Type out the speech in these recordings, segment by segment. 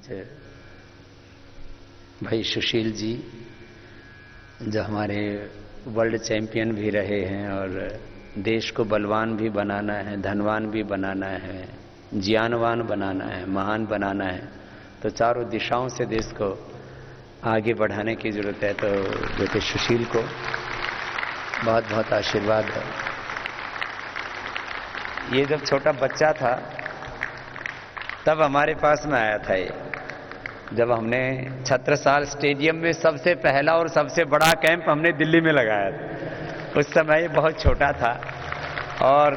आज भाई सुशील जी जो हमारे वर्ल्ड चैंपियन भी रहे हैं और देश को बलवान भी बनाना है, धनवान भी बनाना है, ज्ञानवान बनाना है, महान बनाना है, तो चारों दिशाओं से देश को आगे बढ़ाने की जरूरत है। तो बेटे सुशील को बहुत बहुत आशीर्वाद है। ये जब छोटा बच्चा था तब हमारे पास में आया था। ये जब हमने छत्रसाल स्टेडियम में सबसे पहला और सबसे बड़ा कैंप हमने दिल्ली में लगाया था, उस समय ये बहुत छोटा था। और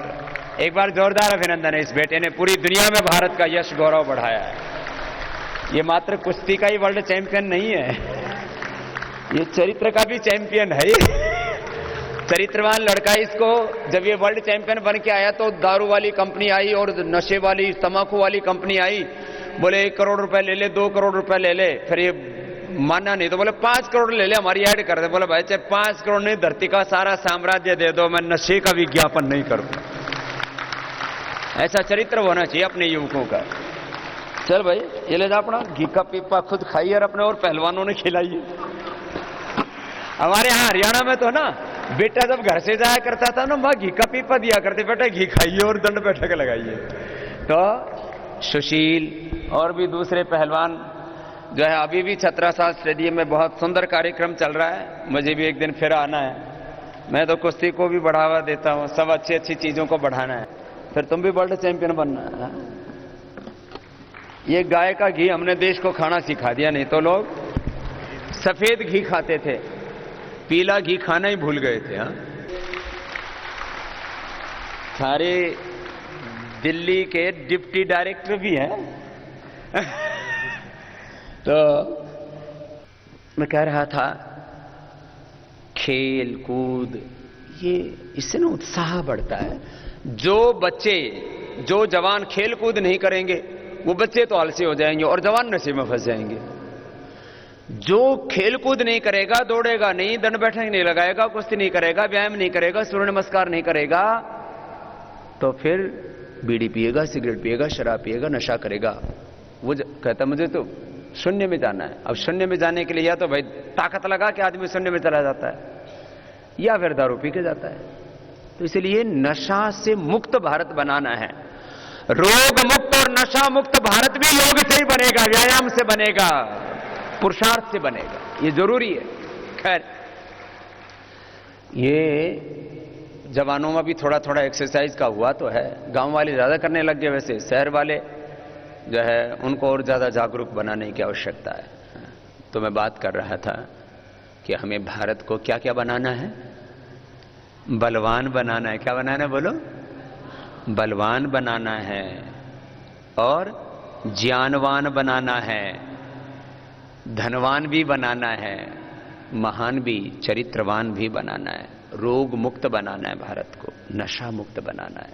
एक बार जोरदार अभिनंदन है, इस बेटे ने पूरी दुनिया में भारत का यश गौरव बढ़ाया है। ये मात्र कुश्ती का ही वर्ल्ड चैंपियन नहीं है, ये चरित्र का भी चैंपियन है। चरित्रवान लड़का। इसको जब ये वर्ल्ड चैंपियन बन के आया तो दारू वाली कंपनी आई और नशे वाली तंबाकू वाली कंपनी आई, बोले 1 करोड़ रुपए ले ले, 2 करोड़ रुपए ले ले। फिर ये माना नहीं तो बोले 5 करोड़ ले ले, हमारी ऐड कर दे। बोले भाई चाहे 5 करोड़ नहीं, धरती का सारा साम्राज्य दे दो, मैं नशे का विज्ञापन नहीं करूंगा। ऐसा चरित्र होना चाहिए अपने युवकों का। चल भाई ये ले जा अपना घी का पीपा खुद खाइए और अपने और पहलवानों ने खिलाइए। हमारे यहाँ हरियाणा में तो ना बेटा जब घर से जाया करता था ना, माँ घी का पीपा दिया करते, बेटा घी खाइए और दंड बैठक लगाइए। तो सुशील और भी दूसरे पहलवान जो है, अभी भी छत्रसाल स्टेडियम में बहुत सुंदर कार्यक्रम चल रहा है। मुझे भी एक दिन फिर आना है। मैं तो कुश्ती को भी बढ़ावा देता हूं, सब अच्छी अच्छी चीजों को बढ़ाना है। फिर तुम भी वर्ल्ड चैंपियन बनना है। ये गाय का घी हमने देश को खाना सिखा दिया, नहीं तो लोग सफेद घी खाते थे, पीला घी खाना ही भूल गए थे। सारे दिल्ली के डिप्टी डायरेक्टर भी हैं। तो मैं कह रहा था खेल कूद, ये इससे ना उत्साह बढ़ता है। जो बच्चे जो जवान खेल कूद नहीं करेंगे वो बच्चे तो आलसी हो जाएंगे और जवान नशे में फंस जाएंगे। जो खेल कूद नहीं करेगा, दौड़ेगा नहीं, दंड बैठक नहीं लगाएगा, कुश्ती नहीं करेगा, व्यायाम नहीं करेगा, सूर्य नमस्कार नहीं करेगा, तो फिर बीड़ी पिएगा, सिगरेट पिएगा, शराब पिएगा, नशा करेगा। वो कहता मुझे तो शून्य में जाना है। अब शून्य में जाने के लिए या तो भाई ताकत लगा के आदमी शून्य में चला जाता है, या फिर दारू पी के जाता है। तो इसलिए नशा से मुक्त भारत बनाना है। रोग मुक्त और नशा मुक्त भारत भी योग से ही बनेगा, व्यायाम से बनेगा, पुरुषार्थ से बनेगा, ये जरूरी है। खैर, ये जवानों में भी थोड़ा थोड़ा एक्सरसाइज का हुआ तो है। गांव वाले ज्यादा करने लग गए, वैसे शहर वाले जो है उनको और ज्यादा जागरूक बनाने की आवश्यकता है। तो मैं बात कर रहा था कि हमें भारत को क्या क्या बनाना है, बलवान बनाना है। क्या बनाना है बोलो? बलवान बनाना है और ज्ञानवान बनाना है, धनवान भी बनाना है, महान भी, चरित्रवान भी बनाना है, रोग मुक्त बनाना है भारत को, नशा मुक्त बनाना है।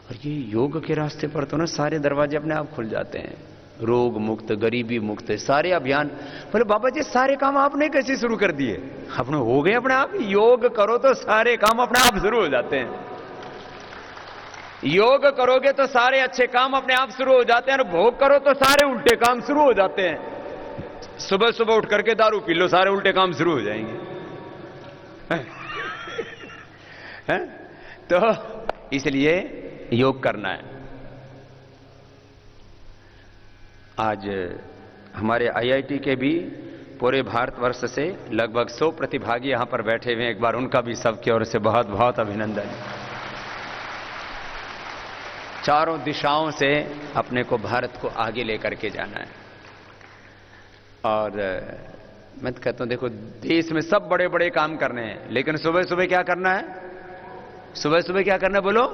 और ये योग के रास्ते पर तो ना सारे दरवाजे अपने आप खुल जाते हैं। रोग मुक्त, गरीबी मुक्त, सारे अभियान। बोले बाबा जी सारे काम आपने कैसे शुरू कर दिए? अपने हो गए अपने आप। योग करो तो सारे काम अपने आप शुरू हो जाते हैं। योग करोगे तो सारे अच्छे काम अपने आप शुरू हो जाते हैं, और भोग करो तो सारे उल्टे काम शुरू हो जाते हैं। सुबह सुबह उठ करके दारू पी लो, सारे उल्टे काम शुरू हो जाएंगे। तो इसलिए योग करना है। आज हमारे आईआईटी के भी पूरे भारतवर्ष से लगभग 100 प्रतिभागी यहां पर बैठे हुए हैं। एक बार उनका भी सबकी ओर से बहुत बहुत अभिनंदन। चारों दिशाओं से अपने को भारत को आगे लेकर के जाना है। और मैं तो कहता हूं देखो, देश में सब बड़े बड़े काम करने हैं, लेकिन सुबह सुबह क्या करना है? सुबह सुबह क्या करना है बोलो?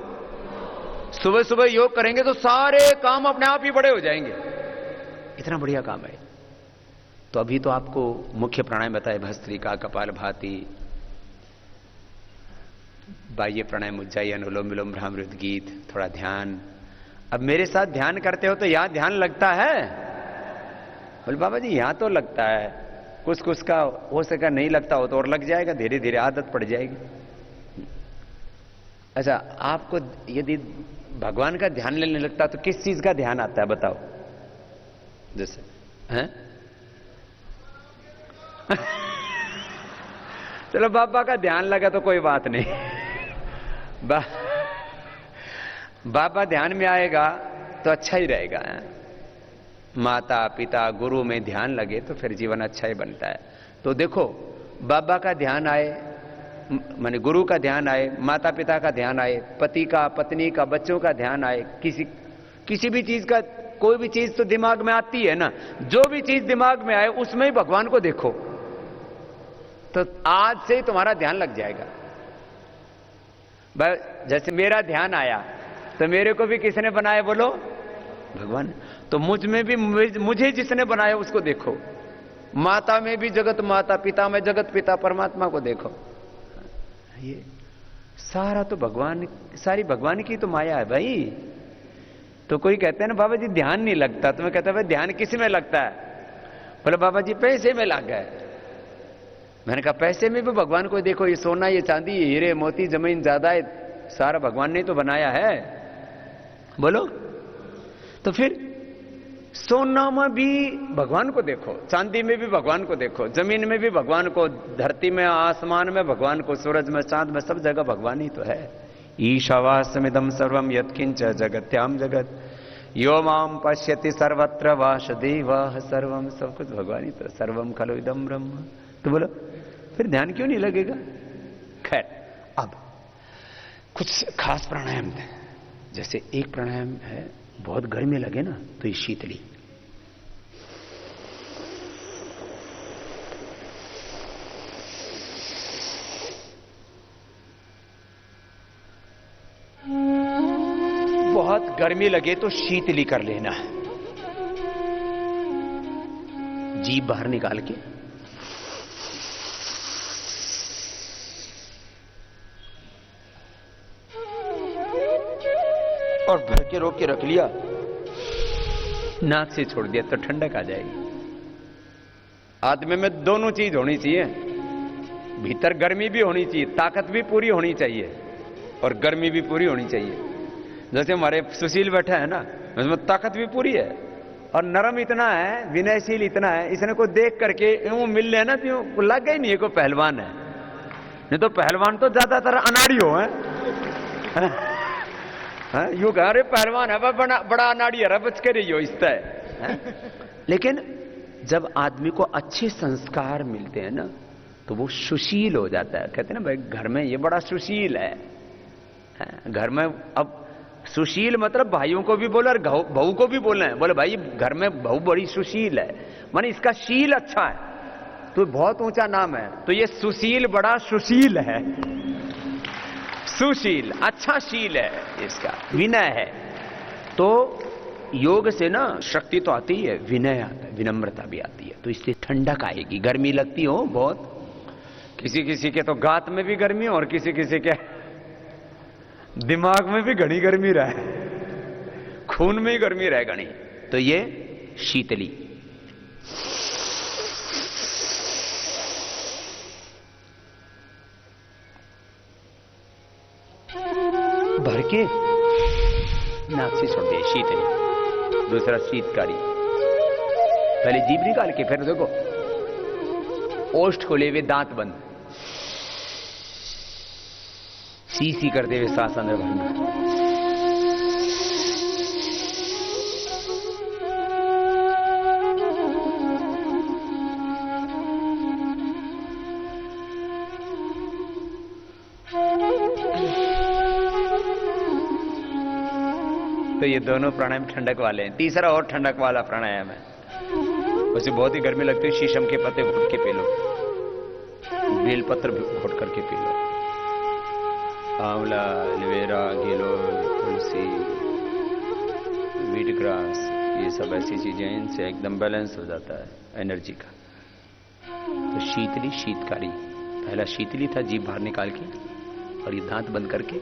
सुबह सुबह योग करेंगे तो सारे काम अपने आप ही बड़े हो जाएंगे। इतना बढ़िया काम है। तो अभी तो आपको मुख्य प्राणायाम बताए, भस्त्रिका, कपालभाति, बाह्य प्राणायाम, उज्जाई, अनुलोम विलोम, भ्रामरुद्रगीत, थोड़ा ध्यान। अब मेरे साथ ध्यान करते हो तो यहां ध्यान लगता है? बोले बाबा जी यहां तो लगता है, कुछ कुछ का हो सका नहीं लगता हो तो और लग जाएगा, धीरे धीरे आदत पड़ जाएगी। अच्छा, आपको यदि भगवान का ध्यान लेने लगता तो किस चीज का ध्यान आता है बताओ? जैसे हैं चलो बाबा का ध्यान लगा तो कोई बात नहीं। बाबा ध्यान में आएगा तो अच्छा ही रहेगा। माता पिता गुरु में ध्यान लगे तो फिर जीवन अच्छा ही बनता है। तो देखो, बाबा का ध्यान आए, माने गुरु का ध्यान आए, माता पिता का ध्यान आए, पति का, पत्नी का, बच्चों का ध्यान आए, किसी भी चीज का, कोई भी चीज तो दिमाग में आती है ना। जो भी चीज दिमाग में आए उसमें ही भगवान को देखो, तो आज से ही तुम्हारा ध्यान लग जाएगा। जैसे मेरा ध्यान आया तो मेरे को भी किसने बनाया बोलो? भगवान। तो मुझ में भी मुझे जिसने बनाया उसको देखो। माता में भी जगत माता, पिता में जगत पिता, परमात्मा को देखो। ये सारा तो भगवान, सारी भगवान की तो माया है भाई। तो कोई कहते हैं ना बाबा जी ध्यान नहीं लगता, तो मैं कहता भाई ध्यान किस में लगता है? बोले बाबा जी पैसे में लग गए। मैंने कहा पैसे में भी भगवान को देखो, ये सोना, ये चांदी, ये हीरे मोती, जमीन जायदाद, सारा भगवान ने तो बनाया है। बोलो, तो फिर सोना में भी भगवान को देखो, चांदी में भी भगवान को देखो, जमीन में भी भगवान को, धरती में, आसमान में भगवान को, सूरज में, चांद में, सब जगह भगवान ही तो है। ईशावास्यमिदं सर्वं यत्किंच जगत्याम जगत यो माम पश्यति सर्वत्र वासुदेवः सर्वम, सब कुछ भगवान ही तो, सर्वम खलु इदं ब्रह्म। तो बोलो फिर ध्यान क्यों नहीं लगेगा? खैर, अब कुछ खास प्राणायाम थे। जैसे एक प्राणायाम है, बहुत गर्मी लगे ना तो ये शीतली, बहुत गर्मी लगे तो शीतली कर लेना है। जीभ बाहर निकाल के और भर के रोक के रख लिया, नाक से छोड़ दिया तो ठंडक आ जाएगी। आदमी में दोनों चीज होनी चाहिए, भीतर गर्मी भी होनी चाहिए, ताकत भी पूरी होनी चाहिए और गर्मी भी पूरी होनी चाहिए। जैसे हमारे सुशील बैठा है ना, उसमें ताकत भी पूरी है और नरम इतना है, विनयशील इतना है, इसने को देख करके यूं मिल ले ना तो यूं लग ही नहीं है को पहलवान है। नहीं तो पहलवान तो ज्यादातर अनाड़ी हो है। यू कह रहे पहलवान है, बड़ा अनाड़ी है, बच के रही हो इस तरह। लेकिन जब आदमी को अच्छे संस्कार मिलते हैं ना तो वो सुशील हो जाता है। कहते हैं ना भाई घर में ये बड़ा सुशील है। घर में अब सुशील मतलब भाइयों को भी बोले और बहू को भी बोलना है। बोले भाई घर में बहू बड़ी सुशील है, माने इसका शील अच्छा है, तो बहुत ऊंचा नाम है। तो ये सुशील बड़ा सुशील है, सुशील अच्छा शील है, इसका विनय है। तो योग से ना शक्ति तो आती है, विनय आता है, विनम्रता भी आती है, तो इससे ठंडक आएगी। गर्मी लगती हो बहुत, किसी किसी के तो गात में भी गर्मी और किसी किसी के दिमाग में भी घनी गर्मी रहे, खून में ही गर्मी रहे घनी। तो ये शीतली, भर के नाक से छोड़ दिए शीतली। दूसरा शीतकारी, पहले जीभ निकाल के फिर देखो ओष्ठ खोले हुए, दांत बंद, सी सी करते हुए सांस अंदर भरना। तो ये दोनों प्राणायाम ठंडक वाले हैं। तीसरा और ठंडक वाला प्राणायाम है, उसे बहुत ही गर्मी लगती है, शीशम के पत्ते घोट के पी लो, बेल पत्र घोट करके पी लो, आंवला, एलोवेरा, गिलोय, तुलसी, व्हीट ग्रास, ये सब ऐसी चीजें, इनसे एकदम बैलेंस हो जाता है एनर्जी का। तो शीतली, शीतकारी, पहला शीतली था जीभ बाहर निकाल के और ये दांत बंद करके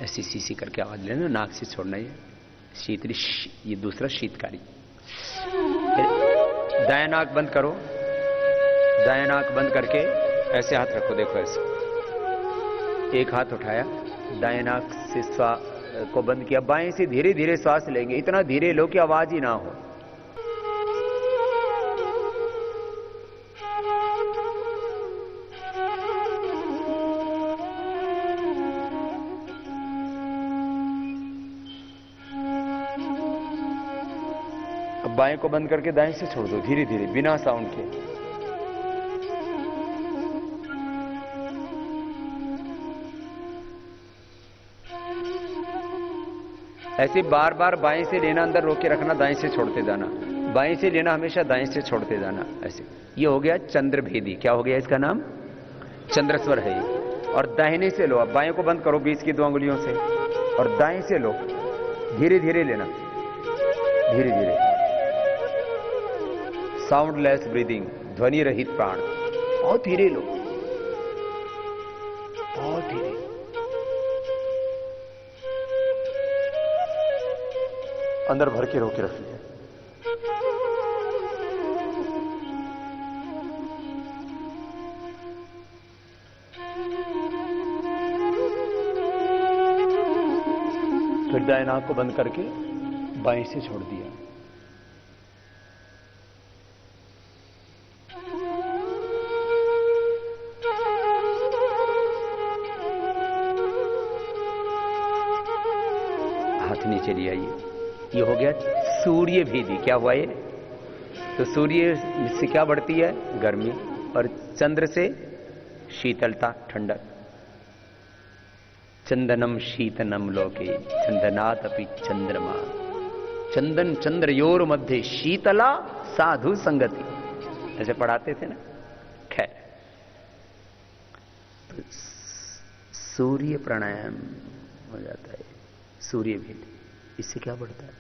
ऐसी सीसी करके आवाज लेना, नाक से छोड़ना। ये शीतली, ये दूसरा शीतकारी। फिर दायां नाक बंद करो, दायां नाक बंद करके ऐसे हाथ रखो, देखो ऐसे, एक हाथ उठाया, दाएं नाक से श्वास को बंद किया, बाएं से धीरे धीरे श्वास लेंगे, इतना धीरे लो कि आवाज ही ना हो। बाएं को बंद करके दाएं से छोड़ दो, धीरे धीरे, बिना साउंड के। ऐसे बार बार बाएं से लेना, अंदर रोक के रखना, दाएं से छोड़ते जाना, बाएं से लेना, हमेशा दाएं से छोड़ते जाना, ऐसे। ये हो गया चंद्रभेदी। क्या हो गया इसका नाम? चंद्रस्वर है ये। और दाहिने से लो, अब बाएं को बंद करो बीच की 2 अंगुलियों से, और दाएं से लो, धीरे धीरे लेना, धीरे धीरे, साउंडलेस ब्रीदिंग, ध्वनि रहित प्राण। बहुत धीरे लो, बहुत धीरे। अंदर भर के रोके रखिए। फिर दाएं नाक को बंद करके बाएं से छोड़ दिया। हाथ नीचे ले आइए। ये हो गया सूर्य भेदी। क्या हुआ ये? तो सूर्य से क्या बढ़ती है? गर्मी, और चंद्र से शीतलता, ठंडक। चंदनम शीतनम लोके चंदनात् अपि चंद्रमा, चंदन चंद्रयोर मध्य शीतला साधु संगति, ऐसे पढ़ाते थे ना। खैर, तो सूर्य प्राणायाम हो जाता है, सूर्य भेद। इससे क्या बढ़ता है?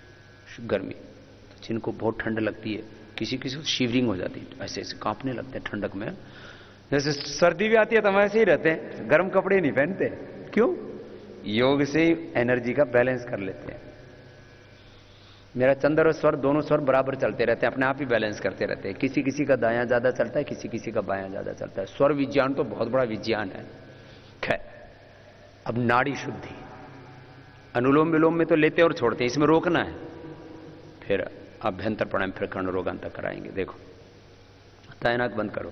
गर्मी। तो जिनको बहुत ठंड लगती है, किसी किसी को शिवरिंग हो जाती है, ऐसे ऐसे कांपने लगते हैं ठंडक में। जैसे सर्दी भी आती है तो हम ऐसे ही रहते हैं, गर्म कपड़े नहीं पहनते। क्यों? योग से एनर्जी का बैलेंस कर लेते हैं। मेरा चंद्र और स्वर, दोनों स्वर बराबर चलते रहते हैं, अपने आप ही बैलेंस करते रहते हैं। किसी किसी का दायां ज्यादा चलता है, किसी किसी का बायां ज्यादा चलता है। स्वर विज्ञान तो बहुत बड़ा विज्ञान है। खैर, अब नाड़ी शुद्धि। अनुलोम विलोम में तो लेते और छोड़ते, इसमें रोकना है। फिर अभ्यंतर प्राणायाम, फिर कर्ण रोगांतक कराएंगे। देखो, दाएं नाक बंद करो,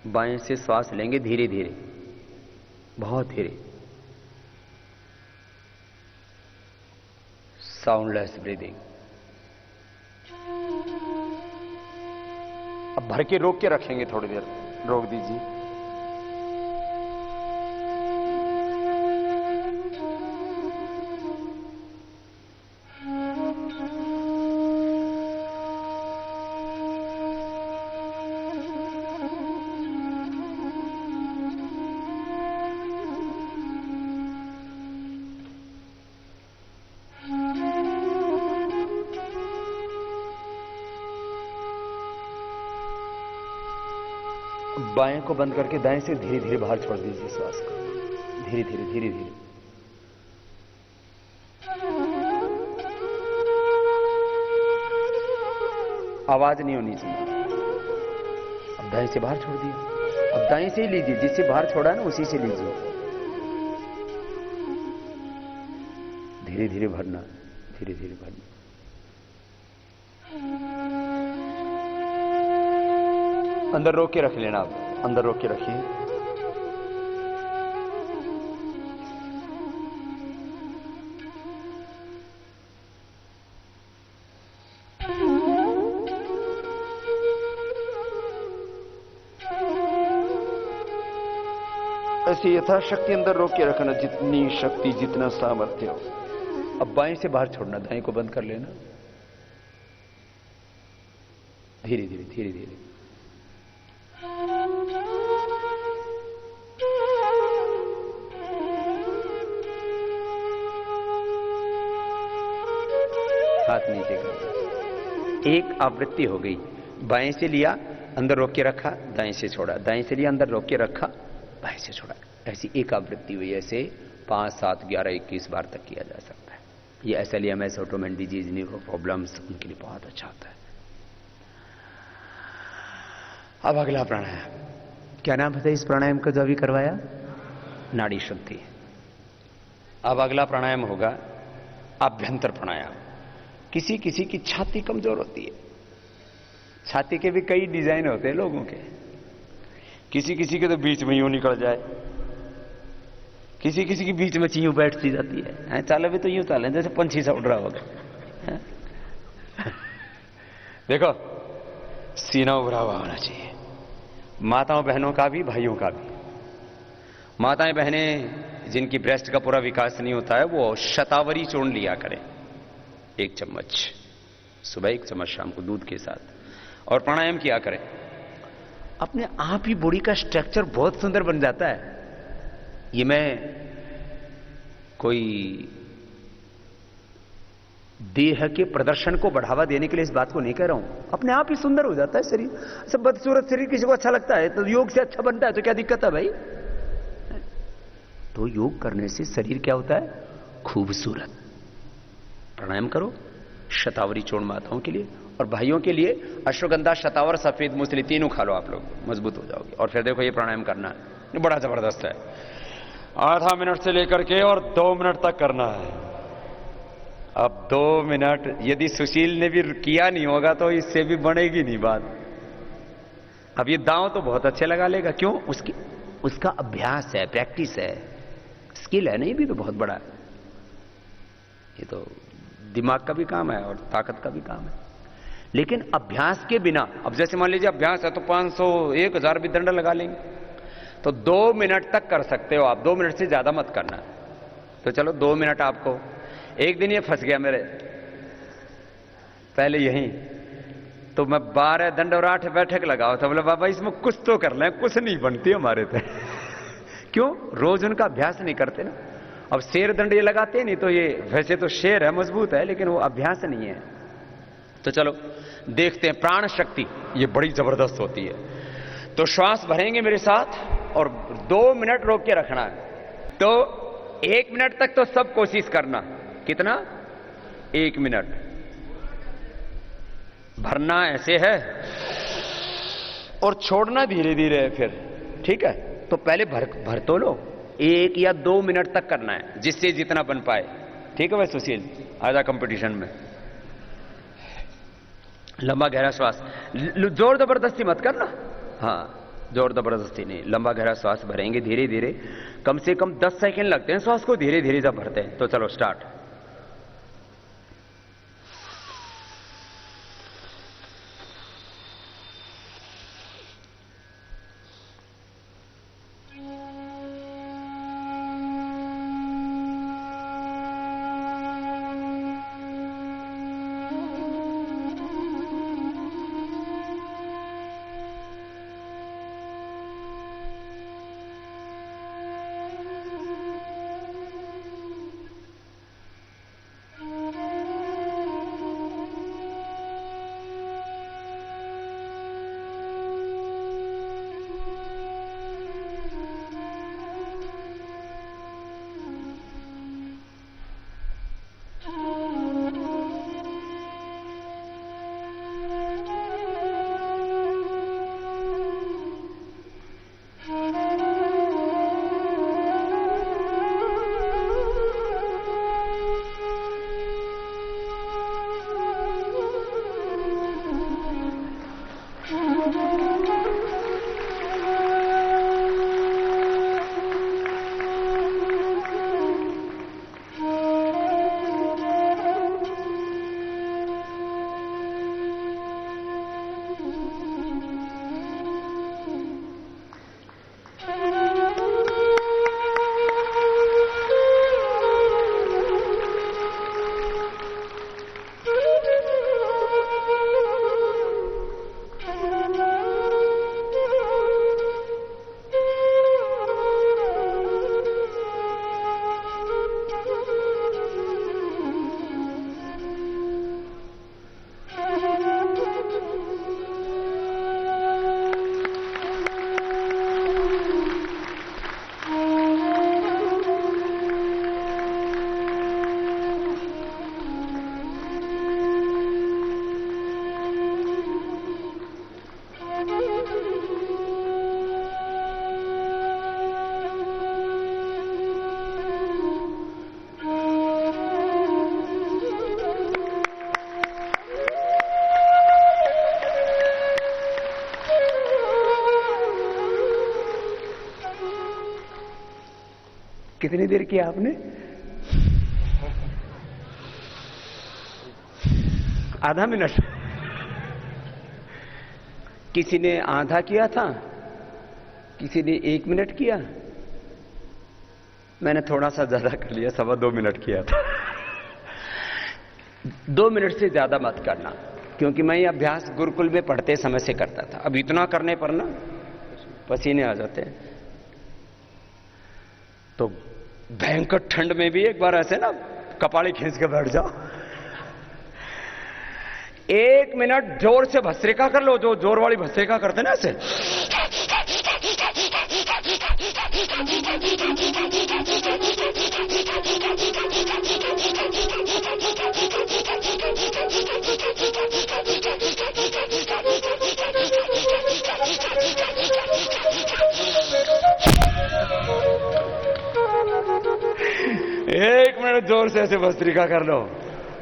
बाएं से श्वास लेंगे धीरे धीरे, बहुत धीरे, साउंडलेस ब्रीदिंग। अब भर के रोक के रखेंगे, थोड़ी देर रोक दीजिए। बाएं को बंद करके दाएं से धीरे धीरे बाहर छोड़ दीजिए श्वास को, धीरे धीरे धीरे धीरे। आवाज नहीं होनी चाहिए। अब दाएं से बाहर छोड़ दिया, अब दाएं से ही लीजिए, जिससे बाहर छोड़ा है ना उसी से लीजिए। धीरे धीरे भरना, धीरे धीरे भरना। अंदर रोक के रख लेना, आप अंदर रोक के रखिए। ऐसे यथाशक्ति अंदर रोक के रखना, जितनी शक्ति, जितना सामर्थ्य हो। अब बाएं से बाहर छोड़ना, दाएं को बंद कर लेना, धीरे धीरे धीरे धीरे। हाथ नीचे कर। एक आवृत्ति हो गई। बाएं से लिया, अंदर रोक के रखा, दाएं से छोड़ा, दाएं से लिया, अंदर रोक के रखा, बाएं से छोड़ा। ऐसी एक आवृत्ति हुई। ऐसे 5, 7, 11, 21 बार तक किया जा सकता है। ये SLEMS, autoimmune disease, neuro problems, उनके लिए बहुत अच्छा होता है। अब अगला प्राणायाम, क्या नाम है इस प्राणायाम का जो अभी करवाया? नाड़ी शुद्धि। अब अगला प्राणायाम होगा आभ्यंतर प्राणायाम। किसी किसी की छाती कमजोर होती है, छाती के भी कई डिजाइन होते हैं लोगों के। किसी किसी के तो बीच में यूं निकल जाए, किसी किसी की बीच में यूं बैठ सी जाती है। चाले भी तो यूं चाले जैसे पंछी सा उड़ रहा होगा। देखो, सीना उभरा हुआ होना चाहिए, माताओं बहनों का भी, भाइयों का भी। माताएं बहनें जिनकी ब्रेस्ट का पूरा विकास नहीं होता है, वो शतावरी चूर्ण लिया करें, 1 चम्मच सुबह, 1 चम्मच शाम को दूध के साथ, और प्राणायाम किया करें। अपने आप ही बॉडी का स्ट्रक्चर बहुत सुंदर बन जाता है। ये मैं कोई देह के प्रदर्शन को बढ़ावा देने के लिए इस बात को नहीं कह रहा हूं, अपने आप ही सुंदर हो जाता है शरीर। सब बदसूरत शरीर किसी को अच्छा लगता है तो योग से अच्छा बनता है, तो क्या दिक्कत है भाई? तो योग करने से शरीर क्या होता है? खूबसूरत। प्राणायाम करो, शतावरी चूर्ण माताओं के लिए, और भाइयों के लिए अश्वगंधा, शतावर, सफेद मूसली, तीनों खा लो, आप लोग मजबूत हो जाओगे। और फिर देखो, ये प्राणायाम करना है, ये बड़ा जबरदस्त है। आधा मिनट से लेकर के और 2 मिनट तक करना है। अब 2 मिनट यदि सुशील ने भी किया नहीं होगा तो इससे भी बनेगी नहीं बात। अब ये दांव तो बहुत अच्छे लगा लेगा, क्यों? उसका अभ्यास है, प्रैक्टिस है, स्किल है, नहीं भी तो बहुत बड़ा है। ये तो दिमाग का भी काम है और ताकत का भी काम है। लेकिन अभ्यास के बिना, अब जैसे मान लीजिए अभ्यास है तो 500, 1000 भी दंड लगा लेंगे, तो 2 मिनट तक कर सकते हो आप, 2 मिनट से ज्यादा मत करना। तो चलो 2 मिनट आपको। एक दिन ये फंस गया मेरे पहले यहीं, तो मैं 12 दंड और 8 बैठक लगाओ था। बोला बाबा इसमें कुछ तो कर लें, कुछ नहीं बनती हमारे से। क्यों? रोज उनका अभ्यास नहीं करते ना। अब शेर दंड ये लगाते नहीं, तो ये वैसे तो शेर है, मजबूत है, लेकिन वो अभ्यास नहीं है। तो चलो देखते हैं। प्राण शक्ति ये बड़ी जबरदस्त होती है। तो श्वास भरेंगे मेरे साथ और 2 मिनट रोक के रखना है। तो 1 मिनट तक तो सब कोशिश करना। कितना? 1 मिनट भरना ऐसे है और छोड़ना धीरे धीरे है फिर, ठीक है? तो पहले भर तो लो, 1 या 2 मिनट तक करना है, जिससे जितना बन पाए। ठीक है भाई सुशील, आजा कंपटीशन में। लंबा गहरा श्वास, जोर जबरदस्ती मत करना। हाँ, जोर जबरदस्ती नहीं, लंबा गहरा श्वास भरेंगे धीरे धीरे। कम से कम 10 सेकंड लगते हैं श्वास को धीरे धीरे जब भरते हैं। तो चलो स्टार्ट। कितनी देर किया आपने? आधा मिनट। किसी ने आधा किया था, किसी ने 1 मिनट किया, मैंने थोड़ा सा ज्यादा कर लिया, 2.25 मिनट किया था। 2 मिनट से ज्यादा मत करना, क्योंकि मैं ये अभ्यास गुरुकुल में पढ़ते समय से करता था। अब इतना करने पर ना पसीने आ जाते हैं। तो भयंकर ठंड में भी एक बार ऐसे ना कपाड़ी खींच के बैठ जाओ, 1 मिनट जोर से भस्त्रिका कर लो, जो जोर वाली भस्त्रिका करते ना ऐसे। एक मिनट जोर से ऐसे भस्त्रिका कर लो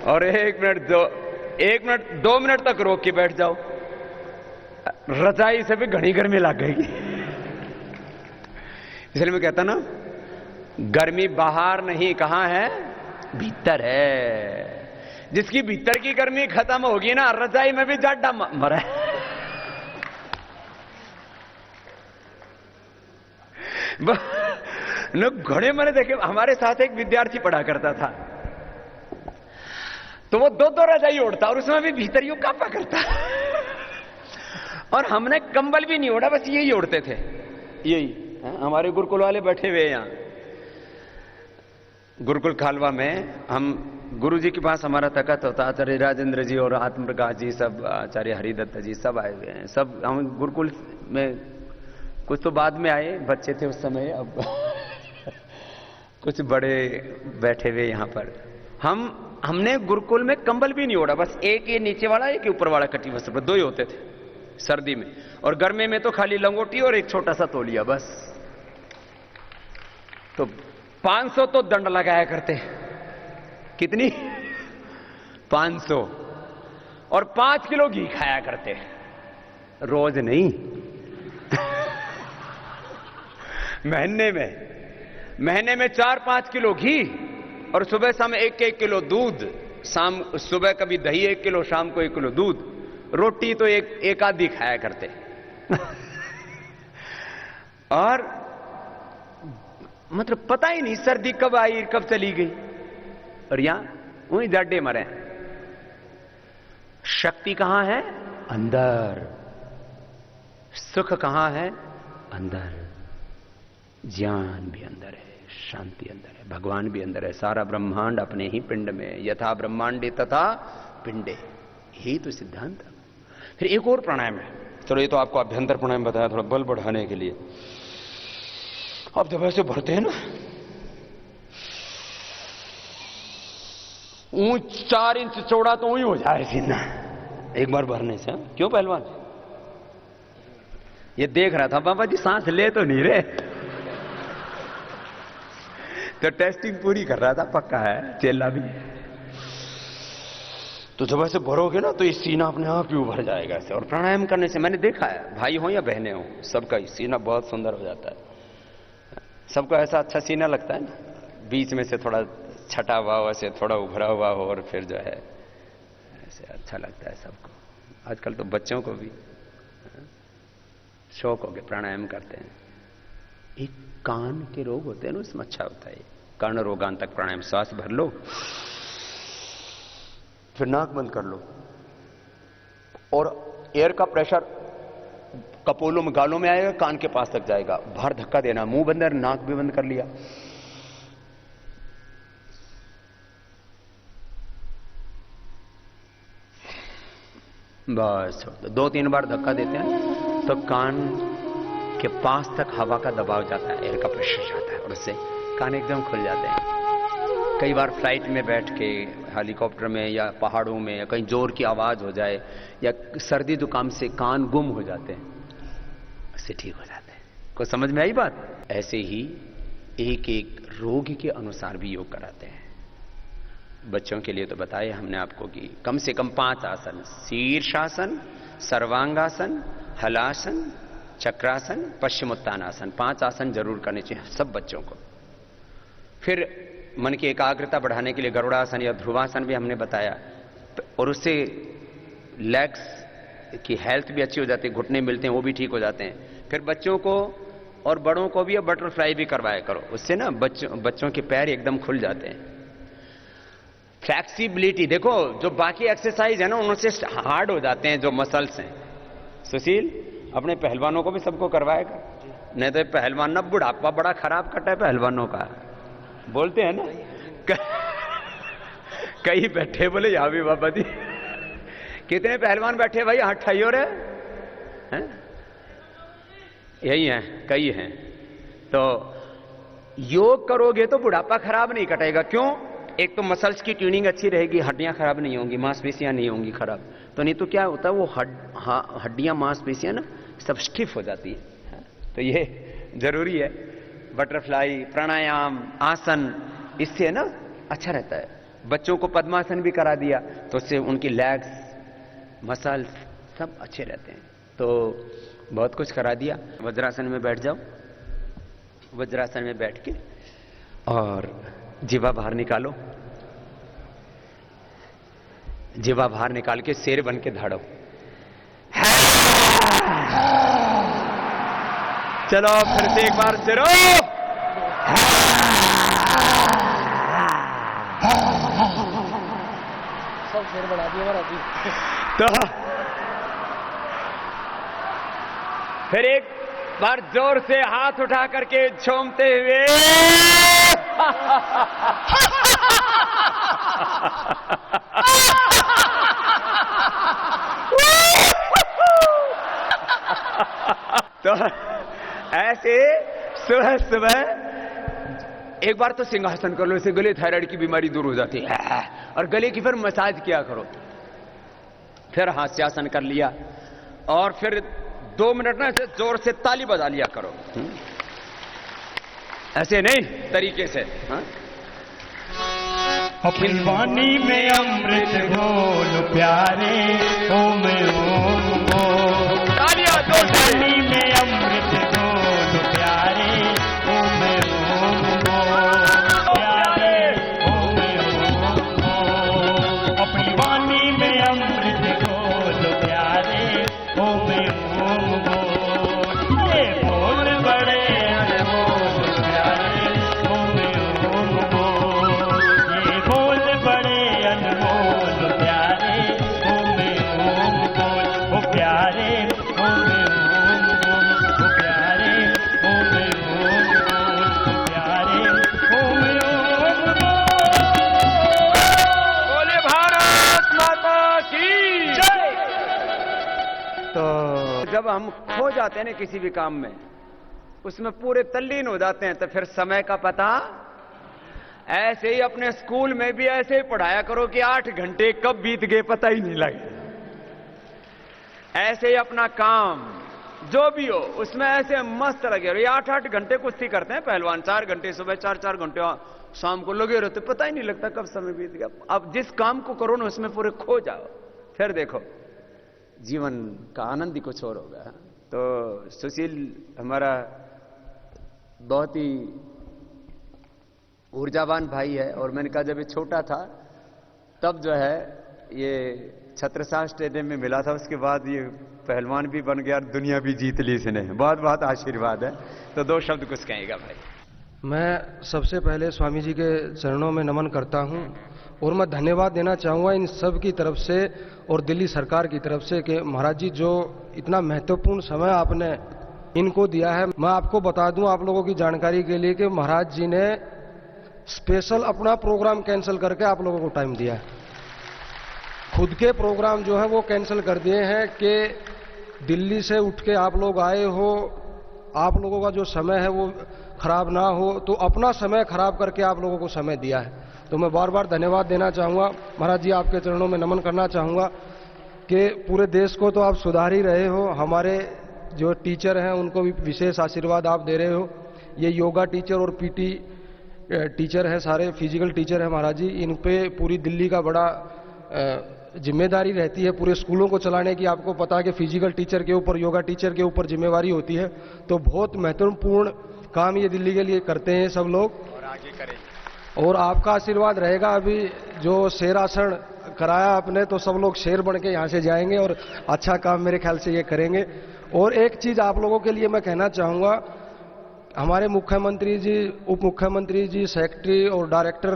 और 2 मिनट तक रोक के बैठ जाओ। रजाई से भी घनी गर्मी लग गई। इसलिए मैं कहता ना, गर्मी बाहर नहीं, कहां है? भीतर है। जिसकी भीतर की गर्मी खत्म होगी ना, रजाई में भी जाडा मरे। लोग घोड़े मैंने देखे। हमारे साथ एक विद्यार्थी पढ़ा करता था, तो वो 2 रजाई ओढ़ता और उसमें भी भीतर यूं कांपा करता। और हमने कंबल भी नहीं ओढ़ा, बस यही ओढ़ते थे। यही हमारे गुरुकुल वाले बैठे हुए यहां गुरुकुल खालवा में। हम गुरु जी के पास हमारा तखत होता, आचार्य राजेंद्र जी और आत्म प्रकाश जी, सब आचार्य हरिदत्त जी सब आए हुए हैं। सब हम गुरुकुल में, कुछ तो बाद में आए, बच्चे थे उस समय, अब कुछ बड़े बैठे हुए यहां पर। हमने गुरुकुल में कंबल भी नहीं ओढ़ा, बस एक ये नीचे वाला, एक ऊपर वाला कटी वस्त्र, 2 ही होते थे सर्दी में। और गर्मी में तो खाली लंगोटी और एक छोटा सा तौलिया बस। तो 500 तो दंड लगाया करते। कितनी? 500। और 5 किलो घी खाया करते, रोज नहीं। महीने में 4-5 किलो घी, और सुबह शाम 1-1 किलो दूध। सुबह कभी दही 1 किलो, शाम को 1 किलो दूध। रोटी तो एक आधी खाया करते। और मतलब पता ही नहीं सर्दी कब आई कब चली गई, और यहां वही जाडे मरे। शक्ति कहां है? अंदर। सुख कहां है? अंदर। ज्ञान भी अंदर है, शांति अंदर है, भगवान भी अंदर है। सारा ब्रह्मांड अपने ही पिंड में, यथा ब्रह्मांडे तथा पिंडे, यही तो सिद्धांत है। फिर एक और प्राणायाम है। चलो, ये तो आपको अभ्यंतर प्राणायाम बताया थोड़ा बल बढ़ाने के लिए। अब जब ऐसे भरते हैं ना, 4 इंच चौड़ा तो वही हो जाए सीना एक बार भरने से। क्यों पहलवान? ये देख रहा था बाबा जी सांस ले तो नहीं रहे, तो टेस्टिंग पूरी कर रहा था, पक्का है चेला भी। तो जब ऐसे भरोगे ना, तो ये सीना अपने आप ही उभर जाएगा ऐसे। और प्राणायाम करने से मैंने देखा है, भाई हो या बहनें हो, सबका ही सीना बहुत सुंदर हो जाता है। सबको ऐसा अच्छा सीना लगता है ना, बीच में से थोड़ा छटा हुआ हो, ऐसे थोड़ा उभरा हुआ हो, और फिर जो है ऐसे अच्छा लगता है सबको। आजकल तो बच्चों को भी शौक हो गया, प्राणायाम करते हैं। एक कान के रोग होते हैं ना, उसमें अच्छा होता है कर्ण रोगांतक प्राणायाम। श्वास भर लो, फिर नाक बंद कर लो, और एयर का प्रेशर कपोलों में, गालों में आएगा, कान के पास तक जाएगा। बाहर धक्का देना, मुंह बंद है, नाक भी बंद कर लिया। बस 2-3 बार धक्का देते हैं तो कान के पास तक हवा का दबाव जाता है, एयर का प्रेशर जाता है, और उससे कान एकदम खुल जाते हैं। कई बार फ्लाइट में बैठ के, हेलीकॉप्टर में या पहाड़ों में, या कहीं जोर की आवाज हो जाए, या सर्दी जुकाम से कान गुम हो जाते हैं, उससे ठीक हो जाते हैं। को समझ में आई बात? ऐसे ही एक एक रोग के अनुसार भी योग कराते हैं। बच्चों के लिए तो बताया हमने आपको कि कम से कम 5 आसन, शीर्षासन, सर्वांगासन, हलासन, चक्रासन, पश्चिमोत्तानासन, 5 आसन जरूर करने चाहिए सब बच्चों को। फिर मन की एकाग्रता बढ़ाने के लिए गरुड़ासन या ध्रुवासन भी हमने बताया, और उससे लेग्स की हेल्थ भी अच्छी हो जाती है, घुटने मिलते हैं वो भी ठीक हो जाते हैं। फिर बच्चों को और बड़ों को भी अब बटरफ्लाई भी करवाया करो, उससे ना बच्चों के पैर एकदम खुल जाते हैं। फ्लेक्सिबिलिटी देखो, जो बाकी एक्सरसाइज है ना उनसे हार्ड हो जाते हैं जो मसल्स हैं। सुशील अपने पहलवानों को भी सबको करवाएगा, नहीं तो पहलवान ना बुढ़ापा बड़ा खराब करता है पहलवानों का, बोलते हैं ना। कई बैठे बोले यहाँ भी बाबा जी, कितने पहलवान बैठे भाई, हाथ ठाइयो रे हैं? यही हैं, कई हैं। तो योग करोगे तो बुढ़ापा खराब नहीं कटेगा। क्यों? एक तो मसल्स की ट्यूनिंग अच्छी रहेगी, हड्डियां खराब नहीं होंगी, मांसपेशियां नहीं होंगी खराब। तो नहीं तो क्या होता है, वो हड्डियां मांसपेशियां ना सब स्टिफ हो जाती है। तो ये जरूरी है, बटरफ्लाई, प्राणायाम, आसन, इससे ना अच्छा रहता है। बच्चों को पद्मासन भी करा दिया तो उससे उनकी लेग्स, मसल्स सब अच्छे रहते हैं। तो बहुत कुछ करा दिया। वज्रासन में बैठ जाओ, वज्रासन में बैठ के और जीवा बाहर निकालो, जीवा बाहर निकाल के शेर बन के धाड़ो। चलो फिर से एक बार शेरो। सब शेर बढ़ा दिया महाराज जी। तो फिर एक बार जोर से हाथ उठा करके झूमते हुए तो ऐसे सुबह सुबह एक बार तो सिंहासन कर लो, इससे गले थायराइड की बीमारी दूर हो जाती है। और गले की फिर मसाज किया करो। फिर हास्यासन कर लिया और फिर 2 मिनट ना ऐसे जोर से ताली बजा लिया करो, ऐसे नहीं, तरीके से। अपनी वाणी में अमृत घोल प्यारे, ओम ओम बोल। तालियां जोर से। वाणी में अमृत घोल प्यारे, ओम ओम बोल प्यारे, ओम ओम बोल। अपनी वाणी में अमृत घोल प्यारे, ओम ओम बोल। ये बोल बड़े अनमोल प्यारे, ओम ओम बोल। ये बोल बड़े अनमोल प्यारे, ओम ओम बोल। ओ प्यारे, ओम ओम बोल। ओ प्यारे, ओम ओम बोल। ओ प्यारे, ओम ओम बोल। बोले भारत माता की जय। तो जब हम खो जाते हैं ना किसी भी काम में, उसमें पूरे तल्लीन हो जाते हैं, तो फिर समय का पता। ऐसे ही अपने स्कूल में भी ऐसे ही पढ़ाया करो कि 8 घंटे कब बीत गए पता ही नहीं लगे। ऐसे ही अपना काम जो भी हो उसमें ऐसे मस्त लगे रहो। ये 8-8 घंटे कुश्ती करते हैं पहलवान, 4 घंटे सुबह, 4-4 घंटे शाम को लगे रहते, पता ही नहीं लगता कब समय बीत गया। अब जिस काम को करो ना उसमें पूरे खो जाओ, फिर देखो जीवन का आनंद ही कुछ और होगा। तो सुशील हमारा बहुत ही ऊर्जावान भाई है। और मैंने कहा जब ये छोटा था तब जो है ये छत्रसाल स्टेडियम में मिला था, उसके बाद ये पहलवान भी बन गया, दुनिया भी जीत ली इसने। बहुत बहुत आशीर्वाद है। तो 2 शब्द कुछ कहेगा भाई। मैं सबसे पहले स्वामी जी के चरणों में नमन करता हूं और मैं धन्यवाद देना चाहूँगा इन सब की तरफ से और दिल्ली सरकार की तरफ से कि महाराज जी जो इतना महत्वपूर्ण समय आपने इनको दिया है। मैं आपको बता दूं आप लोगों की जानकारी के लिए कि महाराज जी ने स्पेशल अपना प्रोग्राम कैंसिल करके आप लोगों को टाइम दिया है। खुद के प्रोग्राम जो है वो कैंसिल कर दिए हैं कि दिल्ली से उठ के आप लोग आए हो, आप लोगों का जो समय है वो खराब ना हो, तो अपना समय खराब करके आप लोगों को समय दिया है। तो मैं बार बार धन्यवाद देना चाहूँगा महाराज जी, आपके चरणों में नमन करना चाहूँगा कि पूरे देश को तो आप सुधार ही रहे हो, हमारे जो टीचर हैं उनको भी विशेष आशीर्वाद आप दे रहे हो। ये योगा टीचर और पीटी टीचर है, सारे फिजिकल टीचर है महाराज जी, इन पे पूरी दिल्ली का बड़ा जिम्मेदारी रहती है पूरे स्कूलों को चलाने की। आपको पता है कि फिजिकल टीचर के ऊपर, योगा टीचर के ऊपर जिम्मेवारी होती है। तो बहुत महत्वपूर्ण काम ये दिल्ली के लिए करते हैं सब लोग, और आगे करेंगे। और आपका आशीर्वाद रहेगा। अभी जो शेरासन कराया आपने, तो सब लोग शेर बन के यहाँ से जाएंगे और अच्छा काम मेरे ख्याल से ये करेंगे। और एक चीज आप लोगों के लिए मैं कहना चाहूँगा, हमारे मुख्यमंत्री जी, उप मुख्यमंत्री जी, सेक्रेटरी और डायरेक्टर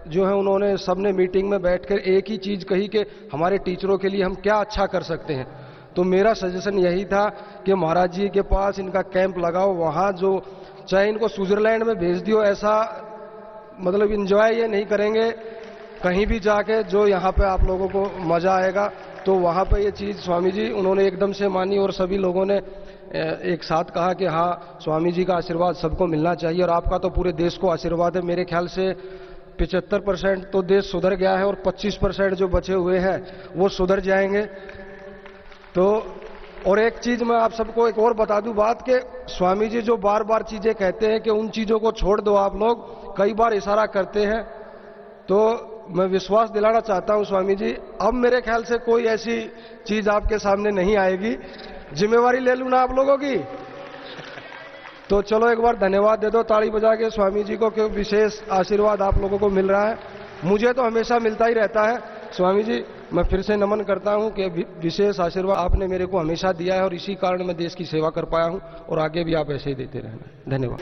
जो है, उन्होंने सबने मीटिंग में बैठकर एक ही चीज कही कि हमारे टीचरों के लिए हम क्या अच्छा कर सकते हैं। तो मेरा सजेशन यही था कि महाराज जी के पास इनका कैंप लगाओ, वहाँ जो चाहे इनको स्विट्जरलैंड में भेज दियो, ऐसा मतलब इंजॉय ये नहीं करेंगे कहीं भी जाके जो यहाँ पे आप लोगों को मजा आएगा। तो वहाँ पे ये चीज़ स्वामी जी उन्होंने एकदम से मानी और सभी लोगों ने एक साथ कहा कि हाँ, स्वामी जी का आशीर्वाद सबको मिलना चाहिए और आपका तो पूरे देश को आशीर्वाद है। मेरे ख्याल से 75% तो देश सुधर गया है और 25% जो बचे हुए हैं वो सुधर जाएंगे। तो और एक चीज मैं आप सबको एक और बता दूं बात कि स्वामी जी जो बार बार चीजें कहते हैं कि उन चीजों को छोड़ दो, आप लोग कई बार इशारा करते हैं, तो मैं विश्वास दिलाना चाहता हूं स्वामी जी, अब मेरे ख्याल से कोई ऐसी चीज आपके सामने नहीं आएगी। जिम्मेवारी ले लूं ना आप लोगों की? तो चलो एक बार धन्यवाद दे दो ताली बजा के स्वामी जी को, क्योंकि विशेष आशीर्वाद आप लोगों को मिल रहा है, मुझे तो हमेशा मिलता ही रहता है। स्वामी जी मैं फिर से नमन करता हूं कि विशेष आशीर्वाद आपने मेरे को हमेशा दिया है और इसी कारण मैं देश की सेवा कर पाया हूं और आगे भी आप ऐसे ही देते रहना। धन्यवाद।